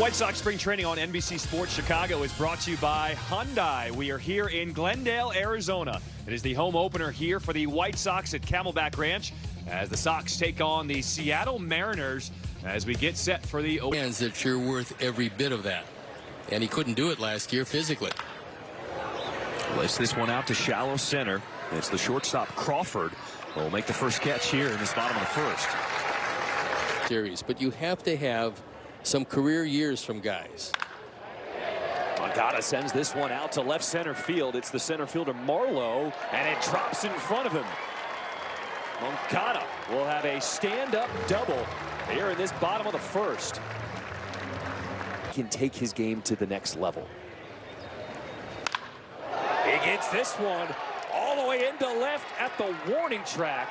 White Sox spring training on NBC Sports Chicago is brought to you by Hyundai. We are here in Glendale, Arizona. It is the home opener here for the White Sox at Camelback Ranch as the Sox take on the Seattle Mariners as we get set for the hands that sure worth every bit of that. And he couldn't do it last year physically. Lays this one out to shallow center. It's the shortstop Crawford who will make the first catch here in this bottom of the first. Series, but you have to have some career years from guys. Moncada sends this one out to left center field. It's the center fielder Marlowe, and it drops in front of him. Moncada will have a stand-up double here in this bottom of the first. Can take his game to the next level. He gets this one all the way into left at the warning track,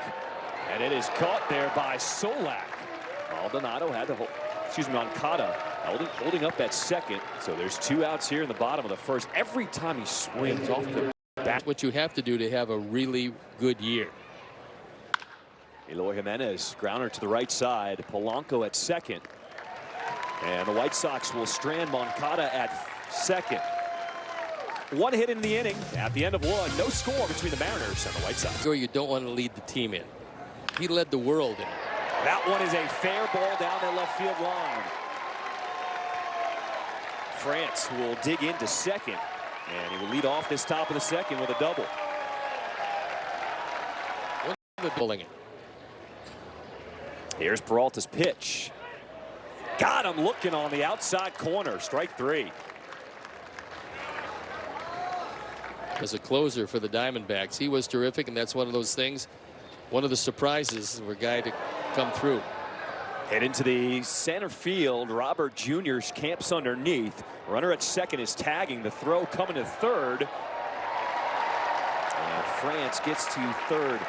and it is caught there by Solak. Maldonado had to hold. Moncada holding up at second. So there's 2 outs here in the bottom of the first. Every time he swings off the bat. That's what you have to do to have a really good year. Eloy Jimenez, grounder to the right side. Polanco at second. And the White Sox will strand Moncada at second. 1 hit in the inning. At the end of 1, no score between the Mariners and the White Sox. Sure, you don't want to lead the team in. He led the world in it. That one is a fair ball down the left field line. France will dig into second, and he will lead off this top of the second with a double. Pulling it. Here's Peralta's pitch. Got him looking on the outside corner. Strike 3. As a closer for the Diamondbacks, he was terrific, and that's one of those things. One of the surprises for a guy to come through. Head into the center field. Robert Jr. camps underneath. Runner at second is tagging. The throw coming to third. And France gets to third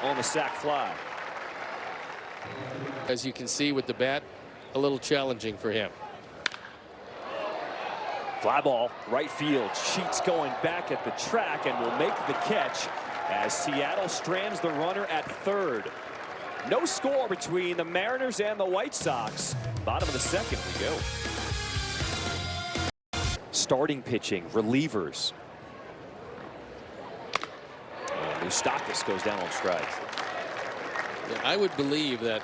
on the sac fly. As you can see with the bat, a little challenging for him. Fly ball, right field. Sheets going back at the track and will make the catch as Seattle strands the runner at third. No score between the Mariners and the White Sox. Bottom of the second we go. Starting pitching, relievers. And Moustakas goes down on strikes. Yeah, I would believe that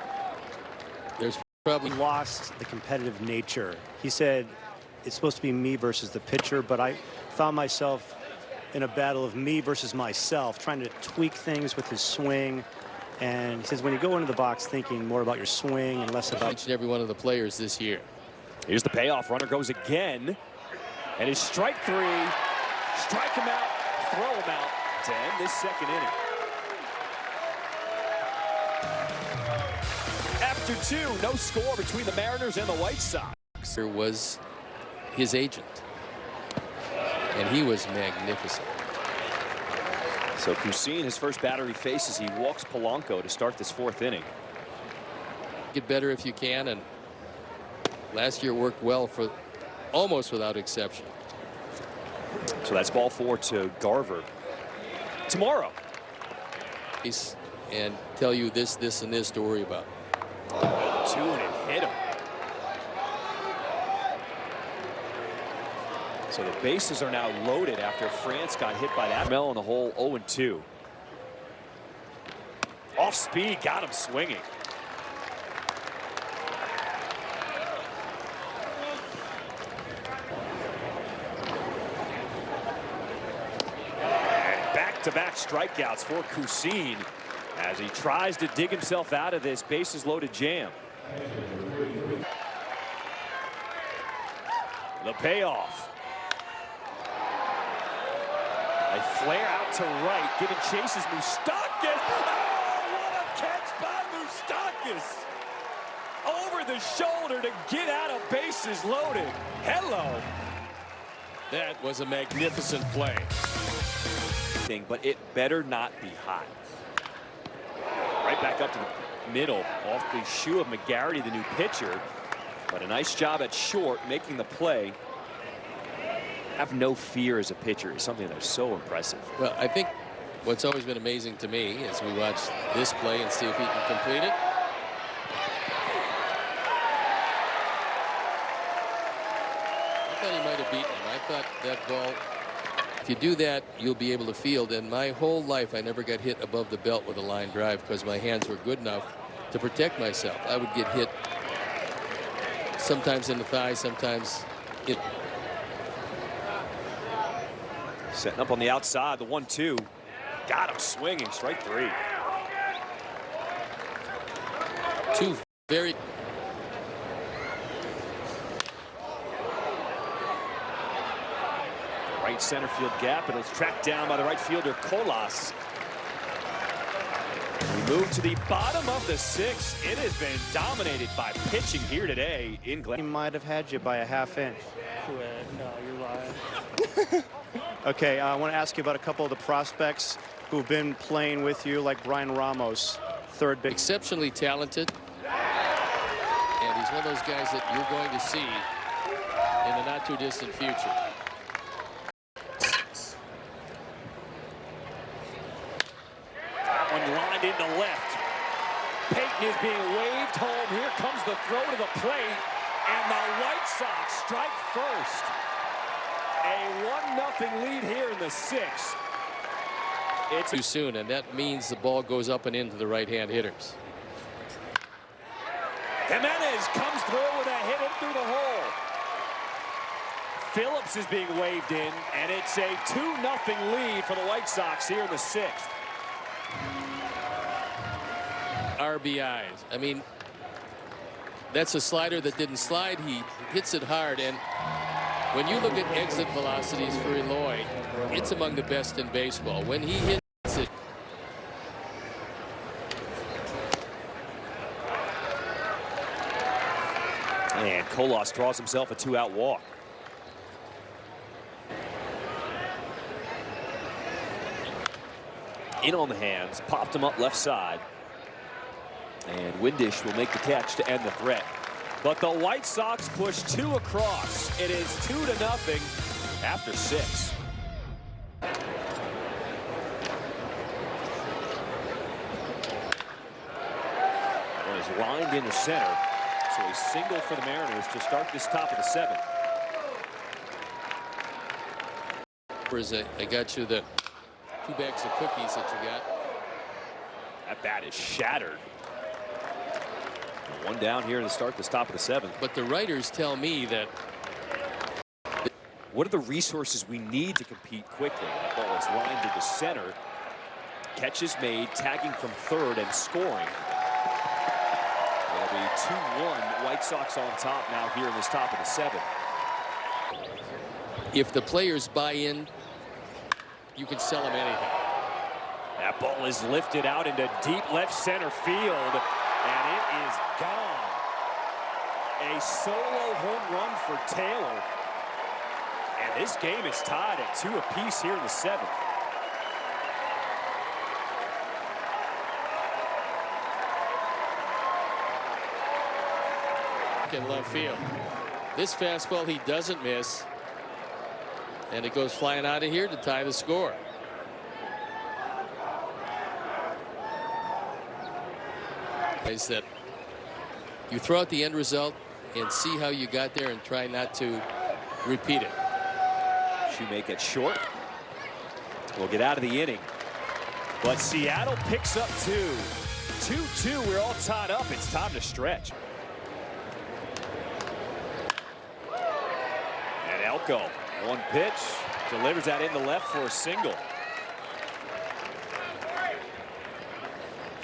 there's probably lost the competitive nature. He said it's supposed to be me versus the pitcher, but I found myself in a battle of me versus myself, trying to tweak things with his swing. And he says when you go into the box thinking more about your swing and less about each and every one of the players this year. Here's the payoff. Runner goes again. And it's strike 3. Strike him out, throw him out to end this second inning. After 2, no score between the Mariners and the White Sox. There was his agent, and he was magnificent. So Cousin, his first batter he faces, he walks Polanco to start this 4th inning. Get better if you can, and last year worked well for almost without exception. So that's ball 4 to Garver. Tomorrow. And tell you this, and this to worry about. 2 and it hit him. So the bases are now loaded after France got hit by that. Mel in the hole, 0-2. Off speed, got him swinging. And back-to-back strikeouts for Cousin as he tries to dig himself out of this bases loaded jam. The payoff. A flare out to right, giving chases Moustakas. Oh, what a catch by Moustakas! Over the shoulder to get out of bases loaded. Hello. That was a magnificent play. But it better not be hot. Right back up to the middle, off the shoe of McGarity, the new pitcher. But a nice job at short, making the play. Have no fear as a pitcher is something that's so impressive. Well, I think what's always been amazing to me as we watch this play and see if he can complete it. thought he might have beaten him. I thought that ball, if you do that, you'll be able to field. And my whole life, I never got hit above the belt with a line drive because my hands were good enough to protect myself. I would get hit sometimes in the thigh, sometimes it. Setting up on the outside, the 1-2. Got him swinging, strike 3. Two very. Right center field gap, and it's tracked down by the right fielder, Colas. We move to the bottom of the 6th. It has been dominated by pitching here today in He Glen. might have had you by a half inch. No, you're lying. Okay, I want to ask you about a couple of the prospects who've been playing with you, like Brian Ramos, third base. Exceptionally talented, and he's one of those guys that you're going to see in the not too distant future. That one lined into left. Peyton is being waved home. Here comes the throw to the plate, and the White Sox strike first. A 1-0 lead here in the 6th. It's Too soon, and that means the ball goes up and into the right-hand hitters. Jimenez comes through with a hit in through the hole. Phillips is being waved in, and it's a 2-0 lead for the White Sox here in the 6th. RBIs. I mean, that's a slider that didn't slide. He hits it hard, and when you look at exit velocities for Eloy, it's among the best in baseball. When he hits it, And Colas draws himself a 2-out walk. In on the hands, popped him up left side. And Windish will make the catch to end the threat. But the White Sox push 2 across. It is 2-0 after 6. One is lined into center. So a single for the Mariners to start this top of the 7th. I got you the 2 bags of cookies that you got. That bat is shattered. One down here to start this top of the 7th. But the writers tell me that What are the resources we need to compete quickly? That ball is lined into center. Catch is made, tagging from third and scoring. It'll be 2-1. White Sox on top now here in this top of the 7th. if the players buy in, you can sell them anything. That ball is lifted out into deep left center field, and it is gone. A solo home run for Taylor. And this game is tied at 2 apiece here in the 7th. In left field. This fastball he doesn't miss. And it goes flying out of here to tie the score. Is that you throw out the end result and see how you got there and try not to repeat it. Shoemake short. We'll get out of the inning. But Seattle picks up 2. 2-2. We're all tied up. It's time to stretch. And Elko, one pitch, delivers that into left for a single.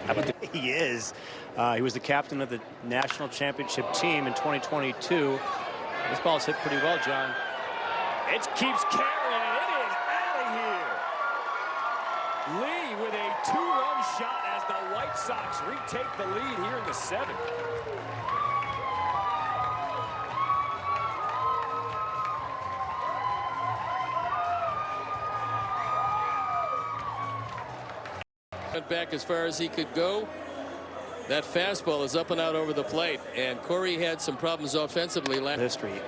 How about the He is. He was the captain of the national championship team in 2022. This ball's hit pretty well, John. It keeps carrying, and it is out of here. Lee with a 2-run shot as the White Sox retake the lead here in the 7th. Went back as far as he could go. That fastball is up and out over the plate, and Corey had some problems offensively last History.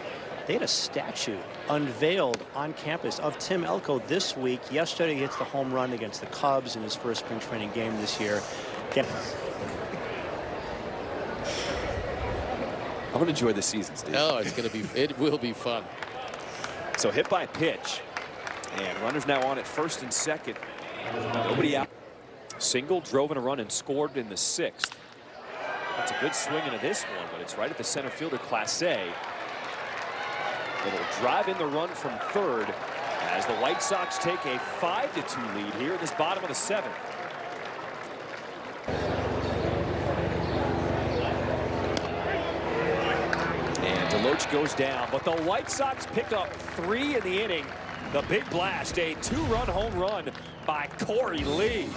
They had a statue unveiled on campus of Tim Elko this week. Yesterday, he hits the home run against the Cubs in his first spring training game this year. I'm going to enjoy the season, Steve. Oh, it's going to be, it will be fun. So hit by pitch. And runners now on at first and second. Nobody out. Single, drove in a run and scored in the 6th. That's a good swing into this one, but it's right at the center fielder, Clase. It'll drive in the run from third as the White Sox take a 5-2 lead here in this bottom of the 7th. And DeLoach goes down, but the White Sox pick up 3 in the inning. The big blast, a 2-run home run by Corey Lee.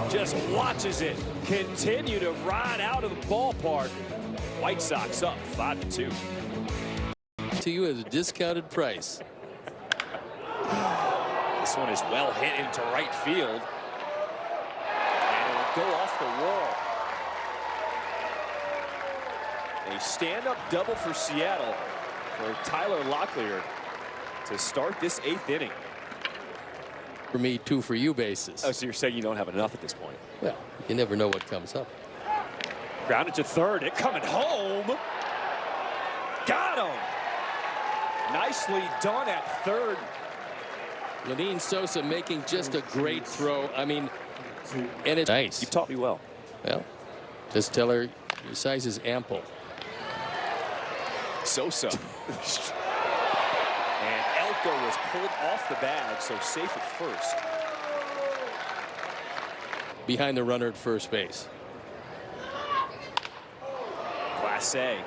Just watches it continue to ride out of the ballpark. White Sox up 5-2. To you at a discounted price. This one is well hit into right field. And it'll go off the wall. A stand-up double for Seattle for Tyler Locklear to start this 8th inning. For me, 2 for you basis. Oh, so you're saying you don't have enough at this point? Well, you never know what comes up. Grounded to third. It coming home. Got him. Nicely done at third. Lenyn Sosa making just a great throw. I mean, and it's nice. You've taught me well. Well, just tell her your size is ample. Sosa. And Elko was pulled off the bag, so safe at first. Behind the runner at first base. Clase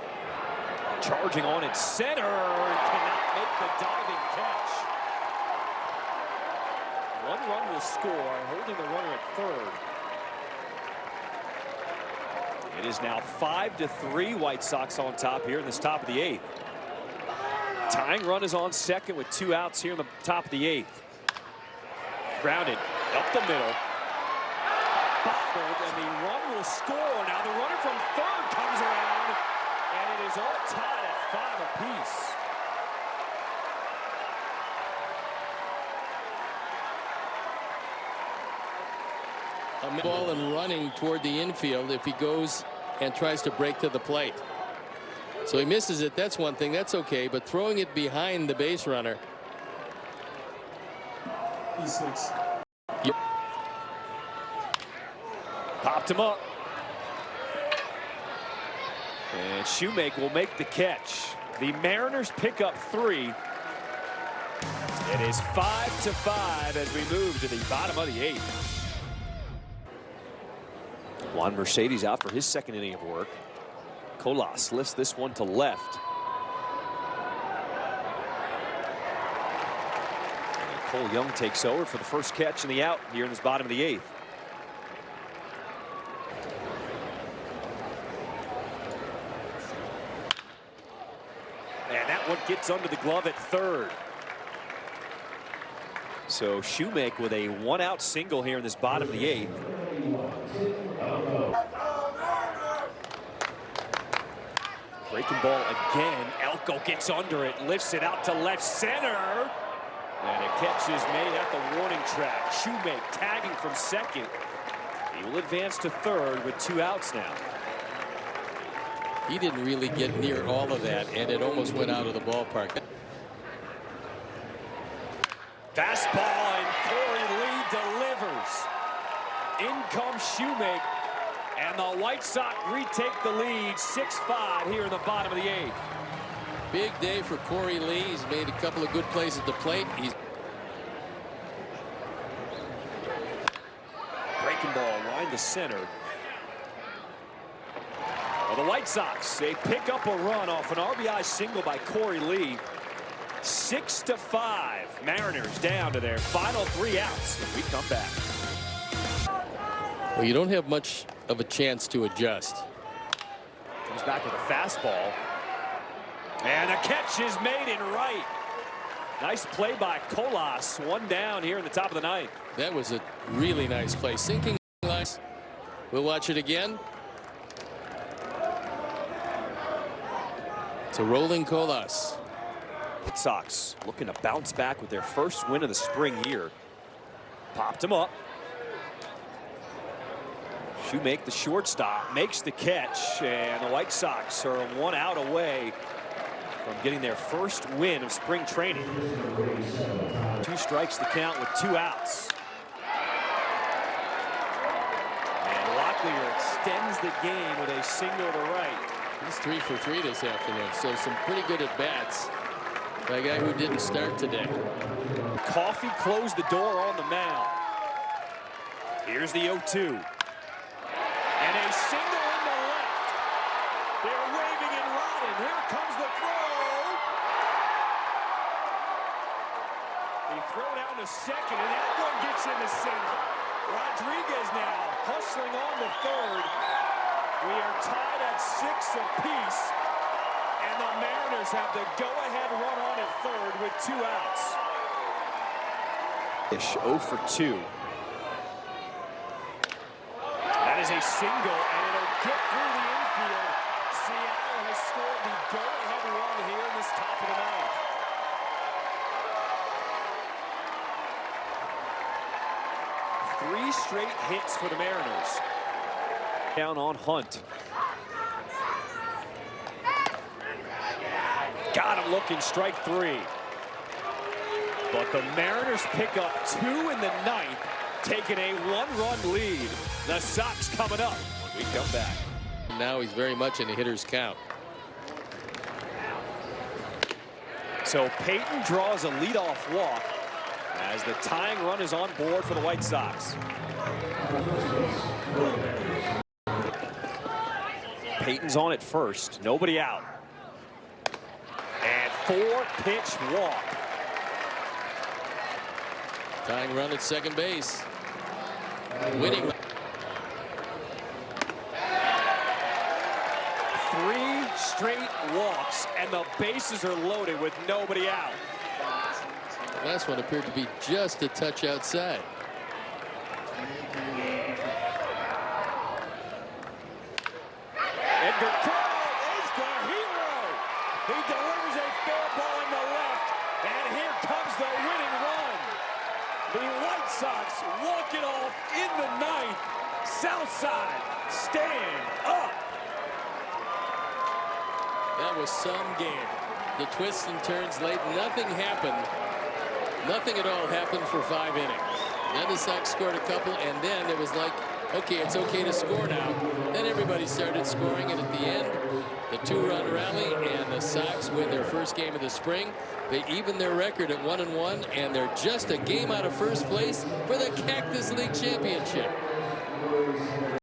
charging on at center. Cannot make the diving catch. 1 run will score, holding the runner at third. It is now 5-3 White Sox on top here in this top of the 8th. Tying run is on second with 2 outs here in the top of the 8th. Grounded up the middle. Bobbled, and the run will score. Now the runner from third comes around, and it is all tied at 5 apiece. A ball and running toward the infield if he goes and tries to break to the plate. So he misses it. That's one thing. That's okay. But throwing it behind the base runner. E6. Yep. Popped him up. And Shoemake will make the catch. The Mariners pick up 3. It is 5-5 as we move to the bottom of the 8th. Juan Mercedes out for his 2nd inning of work. Colas lifts this one to left. And Cole Young takes over for the first catch and the out here in this bottom of the 8th. And that one gets under the glove at third. So Shoemake with a 1-out single here in this bottom of the 8th. Breaking ball again. Elko gets under it, lifts it out to left center. And a catch is made at the warning track. Shoemake tagging from second. He will advance to third with 2 outs now. He didn't really get near all of that, and it almost went out of the ballpark. Fastball, and Corey Lee delivers. In comes Shoemake, and the White Sox retake the lead 6-5 here in the bottom of the 8th. Big day for Corey Lee. He's made a couple of good plays at the plate. He's breaking ball line to center. Well, the White Sox, they pick up a run off an RBI single by Corey Lee. 6-5. Mariners down to their final 3 outs when we come back. well, you don't have much of a chance to adjust. Comes back with a fastball. And a catch is made in right. Nice play by Colas. 1 down here in the top of the 9th. That was a really nice play. Sinking lines. We'll watch it again. It's a rolling Colas. White Sox looking to bounce back with their first win of the spring here. Popped him up. Shoemake, the shortstop, makes the catch, and the White Sox are 1 out away from getting their first win of spring training. 2 strikes to count with 2 outs. And Locklear extends the game with a single to right. He's 3 for 3 this afternoon, so some pretty good at bats by a guy who didn't start today. Coffey closed the door on the mound. Here's the 0-2. And a single in the left. They're waving and riding. Here comes the throw. They throw down to second, and that one gets into center. Rodriguez now hustling on the third. We are tied at 6 apiece, and the Mariners have the go-ahead run on at third with 2 outs. 0 for 2. That is a single, and it'll get through the infield. Seattle has scored the go-ahead run here in this top of the ninth. Three straight hits for the Mariners. Down on Hunt. Got him looking, strike 3. But the Mariners pick up 2 in the ninth, taking a 1-run lead. The Sox coming up when we come back. Now he's very much in a hitter's count. So Peyton draws a leadoff walk as the tying run is on board for the White Sox. Peyton's on at first, nobody out. And 4-pitch walk. Tying run at second base. Winning. 3 straight walks, and the bases are loaded with nobody out. The last one appeared to be just a touch outside. Edgar Curl is the hero. He delivers a fair ball in the left, and here comes the winning run. The White Sox walk it off in the ninth. Southside, stand up. That was some game. The twists and turns late, nothing happened. Nothing at all happened for 5 innings. Then the Sox scored a couple, and then it was like, okay, it's okay to score now. Then everybody started scoring, and at the end, the 2-run rally, and the Sox win their first game of the spring. They even their record at 1-1, and they're just a game out of first place for the Cactus League Championship.